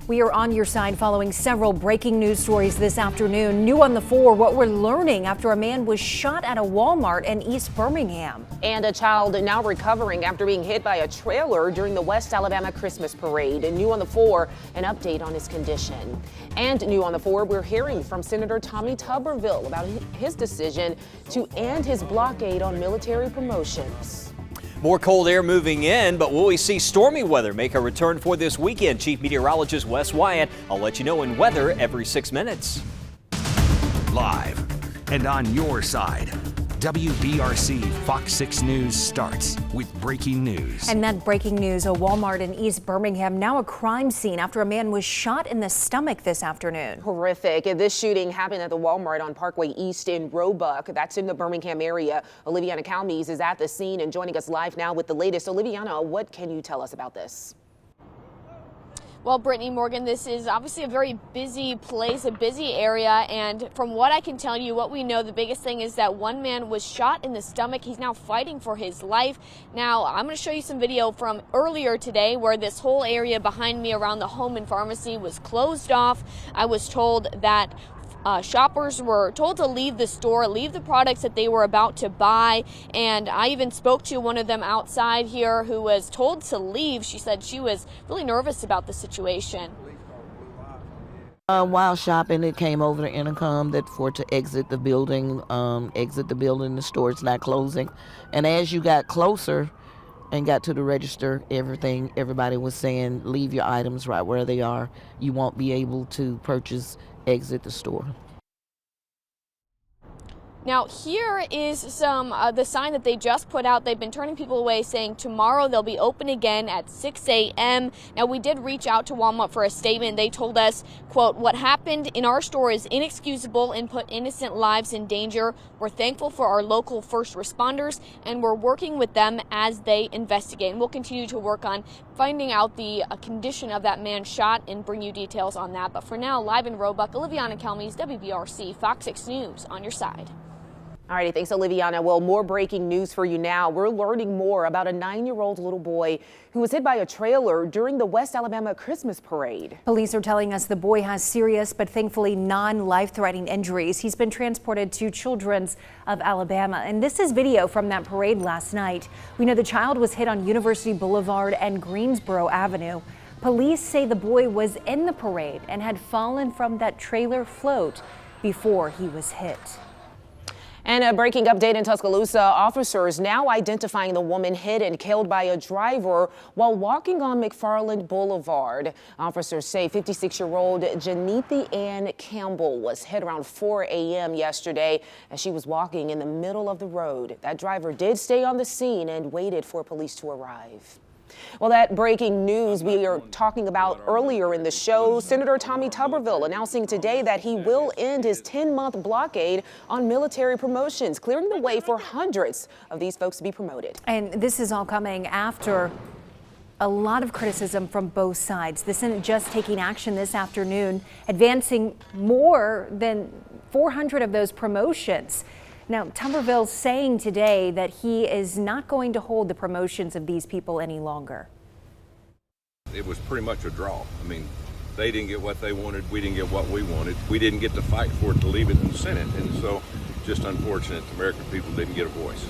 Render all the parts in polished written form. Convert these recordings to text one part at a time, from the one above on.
We are on your side following several breaking news stories this afternoon. New on the 4, what we're learning after a man was shot at a Walmart in East Birmingham. And a child now recovering after being hit by a trailer during the West Alabama Christmas parade. And new on the 4, an update on his condition. And new on the 4, we're hearing from Senator Tommy Tuberville about his decision to end his blockade on military promotions. More cold air moving in, but will we see stormy weather make a return for this weekend? Chief Meteorologist Wes Wyatt. I'll let you know in weather every 6 minutes. Live and on your side, WBRC Fox 6 News starts with breaking news. And that breaking news, a Walmart in East Birmingham, now a crime scene after a man was shot in the stomach this afternoon. Horrific. This shooting happened at the Walmart on Parkway East in Roebuck. That's in the Birmingham area. Oliviana Calmes is at the scene and joining us live now with the latest. Oliviana, what can you tell us about this? Well, Brittany, Morgan, this is obviously a very busy place, a busy area, and from what I can tell you, what we know, the biggest thing is that one man was shot in the stomach. He's now fighting for his life. Now, I'm going to show you some video from earlier today where this whole area behind me around the home and pharmacy was closed off. I was told that shoppers were told to leave the store, leave the products that they were about to buy, and I even spoke to one of them outside here who was told to leave. She said she was really nervous about the situation. While shopping, it came over the intercom that to exit the building, the store's not closing. And as you got closer and got to the register, everybody was saying, leave your items right where they are. You won't be able to exit the store. Now, here is the sign that they just put out. They've been turning people away, saying tomorrow they'll be open again at 6 a.m. Now, we did reach out to Walmart for a statement. They told us, quote, "What happened in our store is inexcusable and put innocent lives in danger. We're thankful for our local first responders, and we're working with them as they investigate." And we'll continue to work on finding out the condition of that man shot and bring you details on that. But for now, live in Roebuck, Oliviana Calmes, WBRC, Fox 6 News, on your side. All righty, thanks, Oliviana. Well, more breaking news for you now. We're learning more about a 9-year-old little boy who was hit by a trailer during the West Alabama Christmas parade. Police are telling us the boy has serious but thankfully non-life-threatening injuries. He's been transported to Children's of Alabama. And this is video from that parade last night. We know the child was hit on University Boulevard and Greensboro Avenue. Police say the boy was in the parade and had fallen from that trailer float before he was hit. And a breaking update in Tuscaloosa, officers now identifying the woman hit and killed by a driver while walking on McFarland Boulevard. Officers say 56-year-old Janetha Ann Campbell was hit around 4 a.m. yesterday as she was walking in the middle of the road. That driver did stay on the scene and waited for police to arrive. Well, that breaking news we are talking about earlier in the show, Senator Tommy Tuberville announcing today that he will end his 10-month blockade on military promotions, clearing the way for hundreds of these folks to be promoted. And this is all coming after a lot of criticism from both sides. The Senate just taking action this afternoon, advancing more than 400 of those promotions. Now, Tuberville's saying today that he is not going to hold the promotions of these people any longer. It was pretty much a draw. I mean, they didn't get what they wanted. We didn't get what we wanted. We didn't get to fight for it to leave it in the Senate. And so just unfortunate the American people didn't get a voice.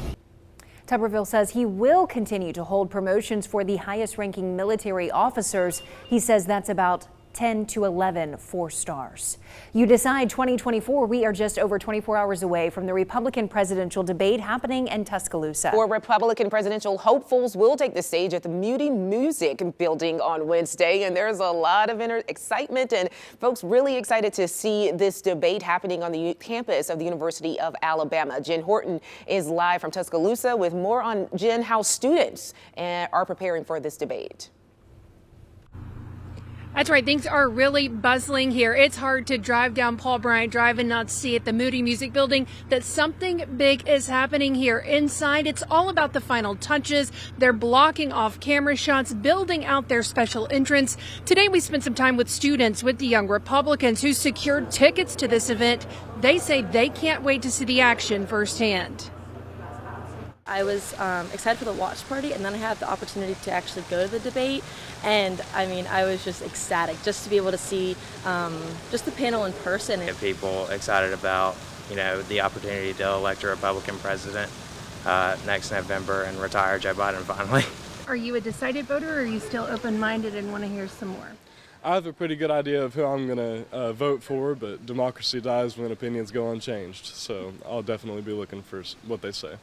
Tuberville says he will continue to hold promotions for the highest ranking military officers. He says that's about 10 to 11 4-stars. You decide 2024. We are just over 24 hours away from the Republican presidential debate happening in Tuscaloosa. 4 Republican presidential hopefuls will take the stage at the Moody Music Building on Wednesday, and there's a lot of excitement and folks really excited to see this debate happening on the campus of the University of Alabama. Jen Horton is live from Tuscaloosa with more on, Jen, how students are preparing for this debate. That's right. Things are really bustling here. It's hard to drive down Paul Bryant Drive and not see at the Moody Music Building that something big is happening here. Inside, it's all about the final touches. They're blocking off camera shots, building out their special entrance. Today, we spent some time with students, with the young Republicans who secured tickets to this event. They say they can't wait to see the action firsthand. I was excited for the watch party, and then I had the opportunity to actually go to the debate, and I mean, I was just ecstatic just to be able to see just the panel in person. Get people excited about, the opportunity to elect a Republican president next November and retire Joe Biden finally. Are you a decided voter, or are you still open-minded and want to hear some more? I have a pretty good idea of who I'm going to vote for, but democracy dies when opinions go unchanged, so I'll definitely be looking for what they say.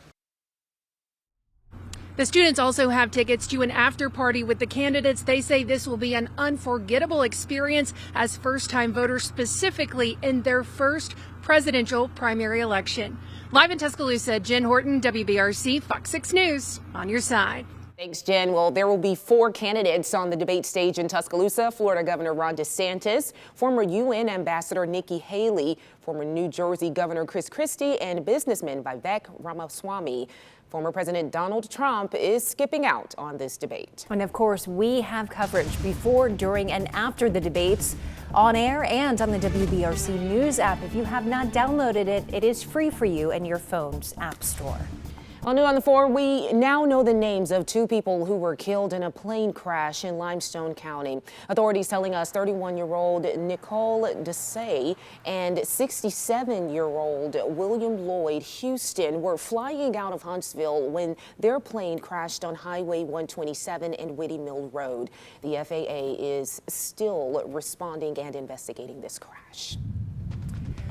The students also have tickets to an after party with the candidates. They say this will be an unforgettable experience as first-time voters, specifically in their first presidential primary election. Live in Tuscaloosa, Jen Horton, WBRC, Fox 6 News, on your side. Thanks, Jen. Well, there will be 4 candidates on the debate stage in Tuscaloosa: Florida Governor Ron DeSantis, former UN Ambassador Nikki Haley, former New Jersey Governor Chris Christie, and businessman Vivek Ramaswamy. Former President Donald Trump is skipping out on this debate. And of course, we have coverage before, during, and after the debates on air and on the WBRC News app. If you have not downloaded it, it is free for you in your phone's app store. On New on the 4, we now know the names of 2 people who were killed in a plane crash in Limestone County. Authorities telling us 31-year-old Nicole Desai and 67-year-old William Lloyd Houston were flying out of Huntsville when their plane crashed on Highway 127 and Whitty Mill Road. The FAA is still responding and investigating this crash.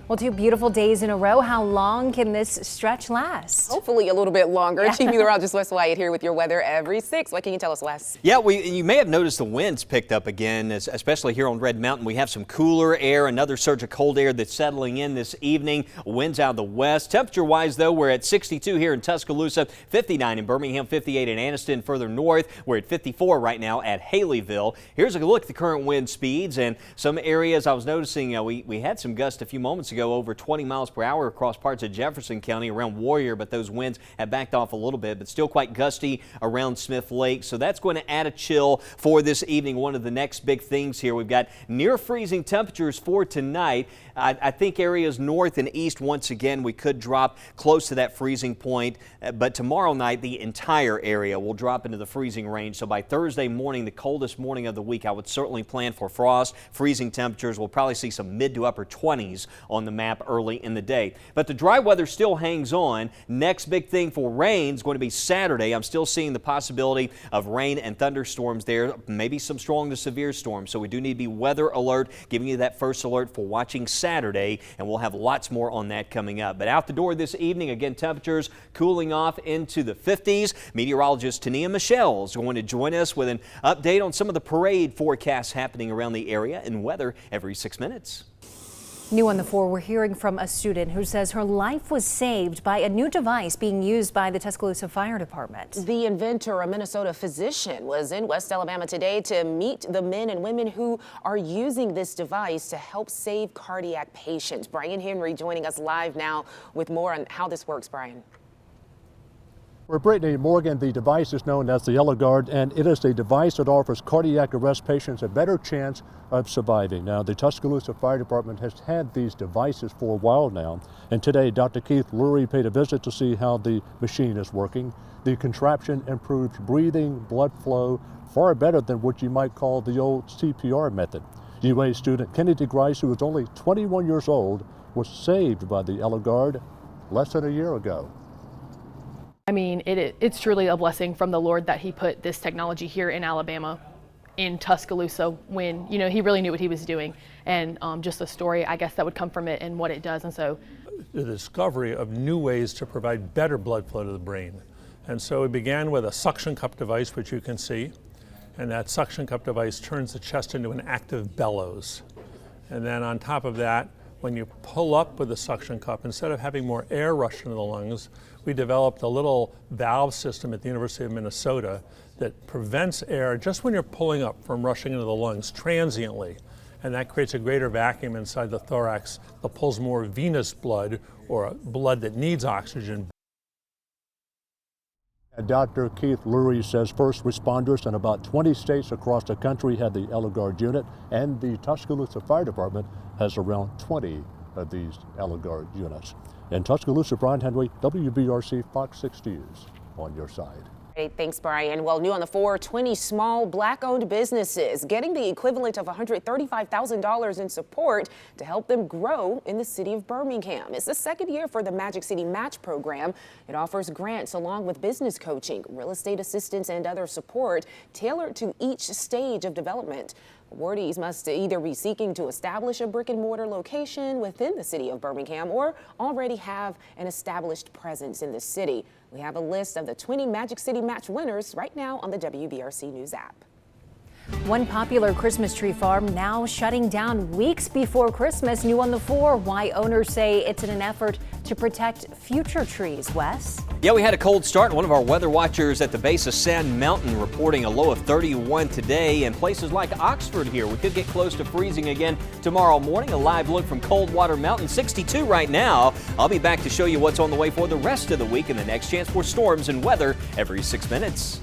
Well, 2 beautiful days in a row. How long can this stretch last? Hopefully a little bit longer. Chief Meteorologist Wes Wyatt here with your weather every 6. What can you tell us, Wes? Yeah, you may have noticed the winds picked up again, especially here on Red Mountain. We have some cooler air, another surge of cold air that's settling in this evening. Winds out of the west. Temperature-wise, though, we're at 62 here in Tuscaloosa, 59 in Birmingham, 58 in Anniston. Further north, we're at 54 right now at Haleyville. Here's a look at the current wind speeds, and some areas I was noticing we had some gusts a few moments ago, over 20 miles per hour across parts of Jefferson County around Warrior, but those winds have backed off a little bit, but still quite gusty around Smith Lake. So that's going to add a chill for this evening. One of the next big things here, we've got near freezing temperatures for tonight. I think areas north and east, once again, we could drop close to that freezing point, but tomorrow night the entire area will drop into the freezing range. So by Thursday morning, the coldest morning of the week, I would certainly plan for frost. Freezing temperatures, we'll probably see some mid to upper 20s on the map early in the day. But the dry weather still hangs on. Next big thing for rain is going to be Saturday. I'm still seeing the possibility of rain and thunderstorms there, maybe some strong to severe storms. So we do need to be weather alert, giving you that first alert for watching Saturday, and we'll have lots more on that coming up. But out the door this evening, again, temperatures cooling off into the 50s. Meteorologist Tania Michelle is going to join us with an update on some of the parade forecasts happening around the area and weather every 6 minutes. New on the 4, we're hearing from a student who says her life was saved by a new device being used by the Tuscaloosa Fire Department. The inventor, a Minnesota physician, was in West Alabama today to meet the men and women who are using this device to help save cardiac patients. Brian Henry joining us live now with more on how this works. Brian. For Brittany Morgan, the device is known as the Yellow Guard, and it is a device that offers cardiac arrest patients a better chance of surviving. Now, the Tuscaloosa Fire Department has had these devices for a while now, and today Dr. Keith Lurie paid a visit to see how the machine is working. The contraption improves breathing, blood flow, far better than what you might call the old CPR method. UA student Kennedy Grice, who was only 21 years old, was saved by the Yellow Guard less than a year ago. I mean, it's truly a blessing from the Lord that he put this technology here in Alabama, in Tuscaloosa, when, you know, he really knew what he was doing. And just the story, I guess, that would come from it and what it does. And so the discovery of new ways to provide better blood flow to the brain. And so it began with a suction cup device, which you can see. And that suction cup device turns the chest into an active bellows. And then on top of that, when you pull up with the suction cup, instead of having more air rush into the lungs, we developed a little valve system at the University of Minnesota that prevents air just when you're pulling up from rushing into the lungs transiently. And that creates a greater vacuum inside the thorax that pulls more venous blood, or blood that needs oxygen. And Dr. Keith Lurie says first responders in about 20 states across the country had the Yellow Guard unit, and the Tuscaloosa Fire Department has around 20 of these Yellow Guard units. In Tuscaloosa, Brian Henry, WBRC Fox 6 News. on your side. Great, thanks, Brian. Well, new on the 4, 20 small Black-owned businesses getting the equivalent of $135,000 in support to help them grow in the city of Birmingham. It's the second year for the Magic City Match program. It offers grants along with business coaching, real estate assistance, and other support tailored to each stage of development. Awardees must either be seeking to establish a brick-and-mortar location within the city of Birmingham or already have an established presence in the city. We have a list of the 20 Magic City Match winners right now on the WBRC News app. One popular Christmas tree farm now shutting down weeks before Christmas. New on the 4, why owners say it's in an effort to protect future trees. Wes? Yeah, we had a cold start. One of our weather watchers at the base of Sand Mountain reporting a low of 31 today. And places like Oxford here, we could get close to freezing again tomorrow morning. A live look from Coldwater Mountain, 62 right now. I'll be back to show you what's on the way for the rest of the week and the next chance for storms and weather every 6 minutes.